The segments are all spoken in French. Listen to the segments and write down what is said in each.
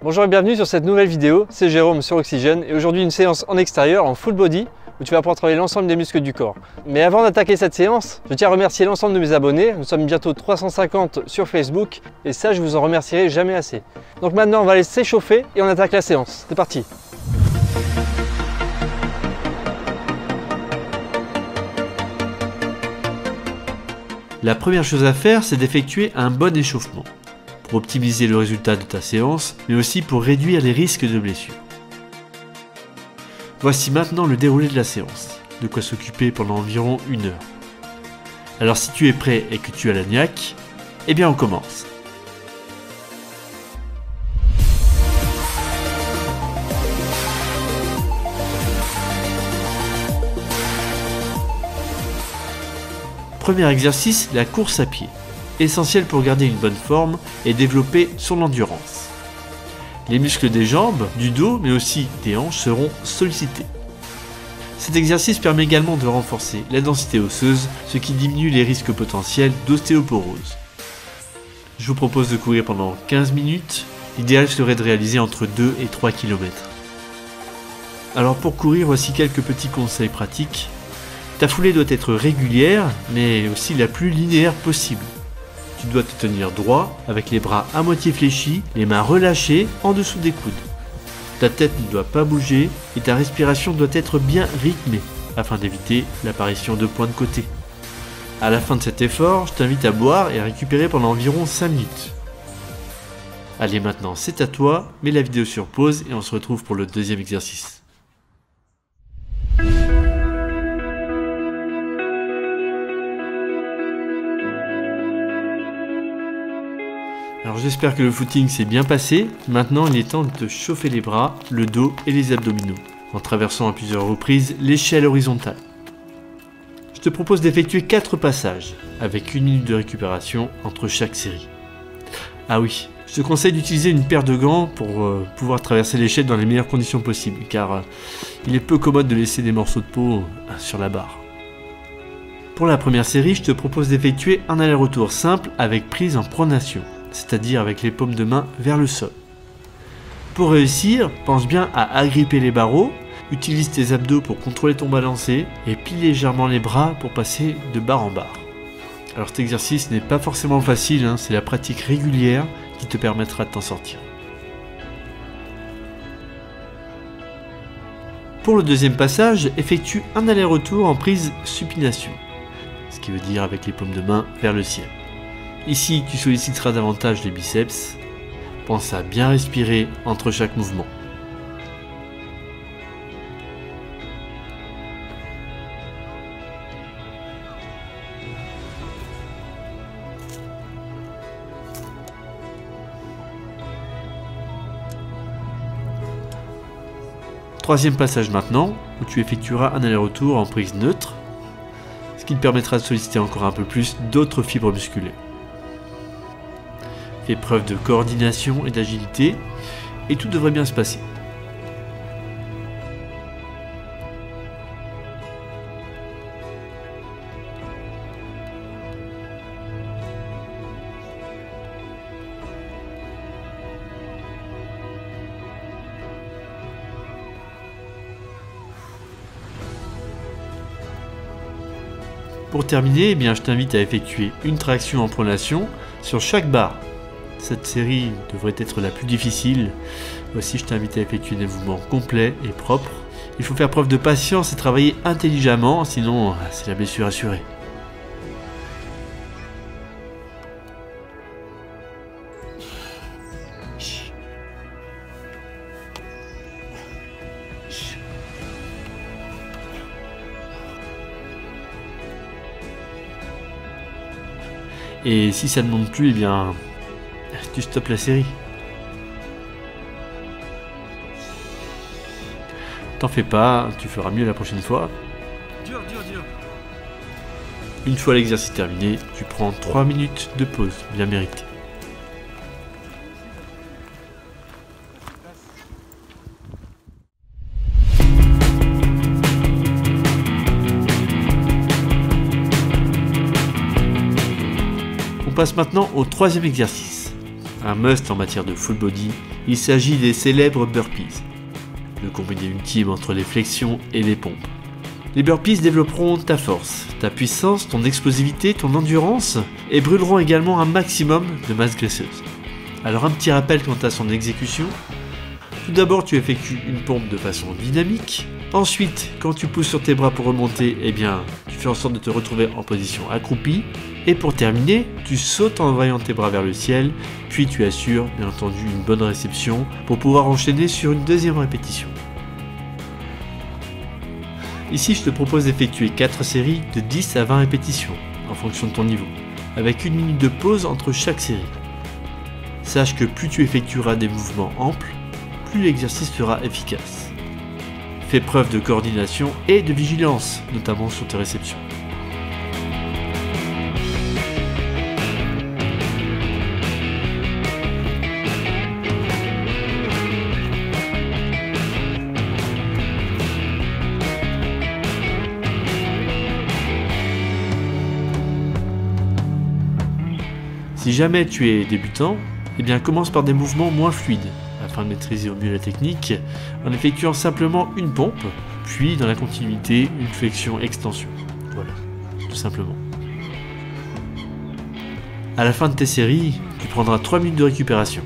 Bonjour et bienvenue sur cette nouvelle vidéo, c'est Jérôme sur Oxygène et aujourd'hui une séance en extérieur en full body où tu vas pouvoir travailler l'ensemble des muscles du corps. Mais avant d'attaquer cette séance, je tiens à remercier l'ensemble de mes abonnés, nous sommes bientôt 350 sur Facebook et ça je vous en remercierai jamais assez. Donc maintenant on va aller s'échauffer et on attaque la séance, c'est parti. La première chose à faire, c'est d'effectuer un bon échauffement, pour optimiser le résultat de ta séance, mais aussi pour réduire les risques de blessures. Voici maintenant le déroulé de la séance, de quoi s'occuper pendant environ 1 heure. Alors si tu es prêt et que tu as la niaque, eh bien on commence. Premier exercice, la course à pied. Essentiel pour garder une bonne forme et développer son endurance. Les muscles des jambes, du dos, mais aussi des hanches seront sollicités. Cet exercice permet également de renforcer la densité osseuse, ce qui diminue les risques potentiels d'ostéoporose. Je vous propose de courir pendant 15 minutes. L'idéal serait de réaliser entre 2 et 3 km. Alors pour courir, voici quelques petits conseils pratiques. Ta foulée doit être régulière, mais aussi la plus linéaire possible. Tu dois te tenir droit, avec les bras à moitié fléchis, les mains relâchées en dessous des coudes. Ta tête ne doit pas bouger et ta respiration doit être bien rythmée, afin d'éviter l'apparition de points de côté. À la fin de cet effort, je t'invite à boire et à récupérer pendant environ 5 minutes. Allez maintenant, c'est à toi, mets la vidéo sur pause et on se retrouve pour le deuxième exercice. Alors j'espère que le footing s'est bien passé. Maintenant il est temps de te chauffer les bras, le dos et les abdominaux, en traversant à plusieurs reprises l'échelle horizontale. Je te propose d'effectuer 4 passages, avec 1 minute de récupération entre chaque série. Ah oui, je te conseille d'utiliser une paire de gants pour pouvoir traverser l'échelle dans les meilleures conditions possibles, car il est peu commode de laisser des morceaux de peau sur la barre. Pour la première série, je te propose d'effectuer un aller-retour simple avec prise en pronation, c'est-à-dire avec les paumes de main vers le sol. Pour réussir, pense bien à agripper les barreaux, utilise tes abdos pour contrôler ton balancé et plie légèrement les bras pour passer de barre en barre. Alors cet exercice n'est pas forcément facile, c'est la pratique régulière qui te permettra de t'en sortir. Pour le deuxième passage, effectue un aller-retour en prise supination, ce qui veut dire avec les paumes de main vers le ciel. Ici, tu solliciteras davantage les biceps. Pense à bien respirer entre chaque mouvement. Troisième passage maintenant, où tu effectueras un aller-retour en prise neutre, ce qui te permettra de solliciter encore un peu plus d'autres fibres musculaires. Fais preuve de coordination et d'agilité et tout devrait bien se passer. Pour terminer, je t'invite à effectuer une traction en pronation sur chaque barre. Cette série devrait être la plus difficile. Aussi, je t'invite à effectuer des mouvements complets et propres. Il faut faire preuve de patience et travailler intelligemment, sinon c'est la blessure assurée. Et si ça ne monte plus, tu stoppes la série. T'en fais pas, tu feras mieux la prochaine fois. Dur. Une fois l'exercice terminé, tu prends 3 minutes de pause, bien méritée. On passe maintenant au troisième exercice. Un must en matière de full body, il s'agit des célèbres burpees, le combiné ultime entre les flexions et les pompes. Les burpees développeront ta force, ta puissance, ton explosivité, ton endurance et brûleront également un maximum de masse graisseuse. Alors un petit rappel quant à son exécution. Tout d'abord tu effectues une pompe de façon dynamique. Ensuite, quand tu pousses sur tes bras pour remonter, tu fais en sorte de te retrouver en position accroupie. Et pour terminer, tu sautes en envoyant tes bras vers le ciel, puis tu assures bien entendu une bonne réception pour pouvoir enchaîner sur une deuxième répétition. Ici, je te propose d'effectuer 4 séries de 10 à 20 répétitions, en fonction de ton niveau, avec 1 minute de pause entre chaque série. Sache que plus tu effectueras des mouvements amples, plus l'exercice sera efficace. Fais preuve de coordination et de vigilance, notamment sur tes réceptions. Si jamais tu es débutant, commence par des mouvements moins fluides, afin de maîtriser au mieux la technique, en effectuant simplement une pompe, puis dans la continuité, une flexion-extension. Voilà, tout simplement. À la fin de tes séries, tu prendras 3 minutes de récupération,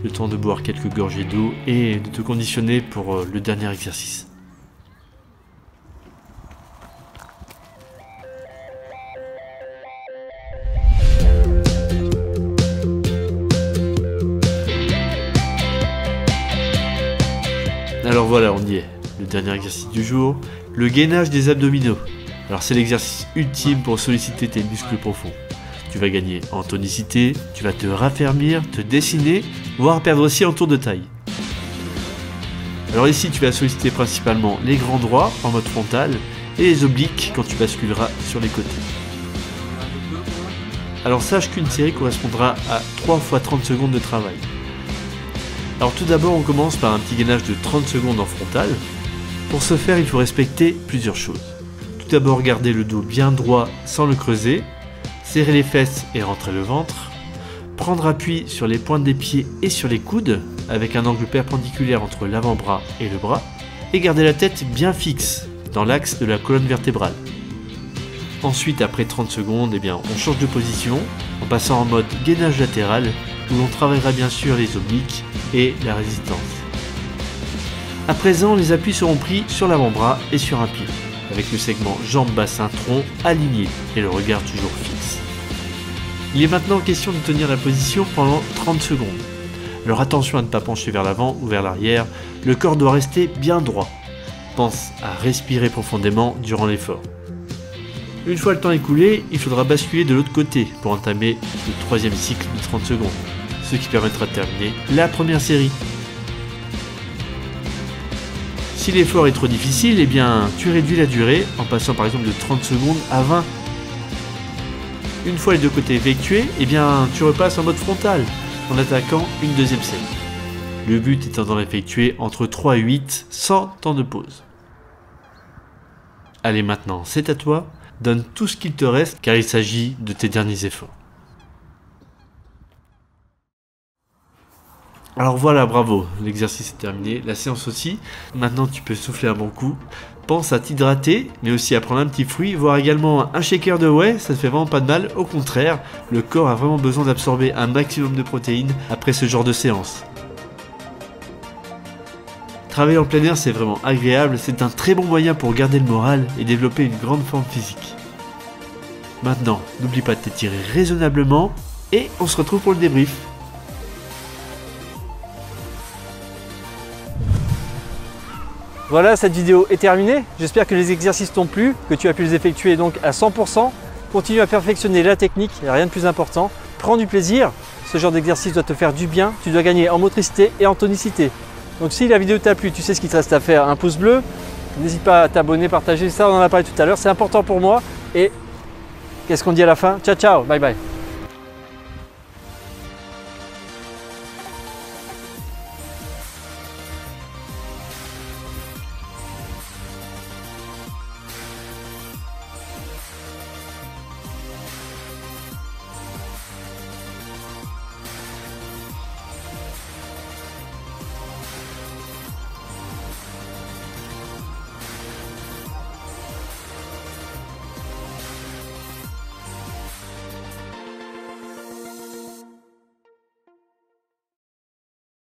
le temps de boire quelques gorgées d'eau et de te conditionner pour le dernier exercice. Alors voilà, on y est. Le dernier exercice du jour, le gainage des abdominaux. Alors c'est l'exercice ultime pour solliciter tes muscles profonds. Tu vas gagner en tonicité, tu vas te raffermir, te dessiner, voire perdre aussi en tour de taille. Alors ici, tu vas solliciter principalement les grands droits en mode frontal et les obliques quand tu basculeras sur les côtés. Alors sache qu'une série correspondra à 3 fois 30 secondes de travail. Alors tout d'abord, on commence par un petit gainage de 30 secondes en frontal. Pour ce faire, il faut respecter plusieurs choses. Tout d'abord, garder le dos bien droit sans le creuser, serrer les fesses et rentrer le ventre, prendre appui sur les pointes des pieds et sur les coudes, avec un angle perpendiculaire entre l'avant-bras et le bras, et garder la tête bien fixe, dans l'axe de la colonne vertébrale. Ensuite, après 30 secondes, on change de position, en passant en mode gainage latéral, où l'on travaillera bien sûr les obliques et la résistance. À présent, les appuis seront pris sur l'avant-bras et sur un pied, avec le segment jambe-bassin-tronc aligné et le regard toujours fixe. Il est maintenant question de tenir la position pendant 30 secondes. Alors attention à ne pas pencher vers l'avant ou vers l'arrière, le corps doit rester bien droit. Pense à respirer profondément durant l'effort. Une fois le temps écoulé, il faudra basculer de l'autre côté pour entamer le troisième cycle de 30 secondes, ce qui permettra de terminer la première série. Si l'effort est trop difficile, tu réduis la durée en passant par exemple de 30 secondes à 20. Une fois les deux côtés effectués, tu repasses en mode frontal en attaquant une deuxième série. Le but étant d'en effectuer entre 3 et 8 sans temps de pause. Allez, maintenant c'est à toi, donne tout ce qu'il te reste car il s'agit de tes derniers efforts. Alors voilà, bravo, l'exercice est terminé, la séance aussi. Maintenant tu peux souffler un bon coup. Pense à t'hydrater, mais aussi à prendre un petit fruit, voire également un shaker de whey, ça ne fait vraiment pas de mal. Au contraire, le corps a vraiment besoin d'absorber un maximum de protéines après ce genre de séance. Travailler en plein air, c'est vraiment agréable, c'est un très bon moyen pour garder le moral et développer une grande forme physique. Maintenant, n'oublie pas de t'étirer raisonnablement et on se retrouve pour le débrief. Voilà, cette vidéo est terminée. J'espère que les exercices t'ont plu, que tu as pu les effectuer donc à 100%. Continue à perfectionner la technique, il n'y a rien de plus important. Prends du plaisir, ce genre d'exercice doit te faire du bien. Tu dois gagner en motricité et en tonicité. Donc si la vidéo t'a plu, tu sais ce qu'il te reste à faire, un pouce bleu. N'hésite pas à t'abonner, partager ça, on en a parlé tout à l'heure, c'est important pour moi. Et qu'est-ce qu'on dit à la fin? Ciao, ciao, bye bye.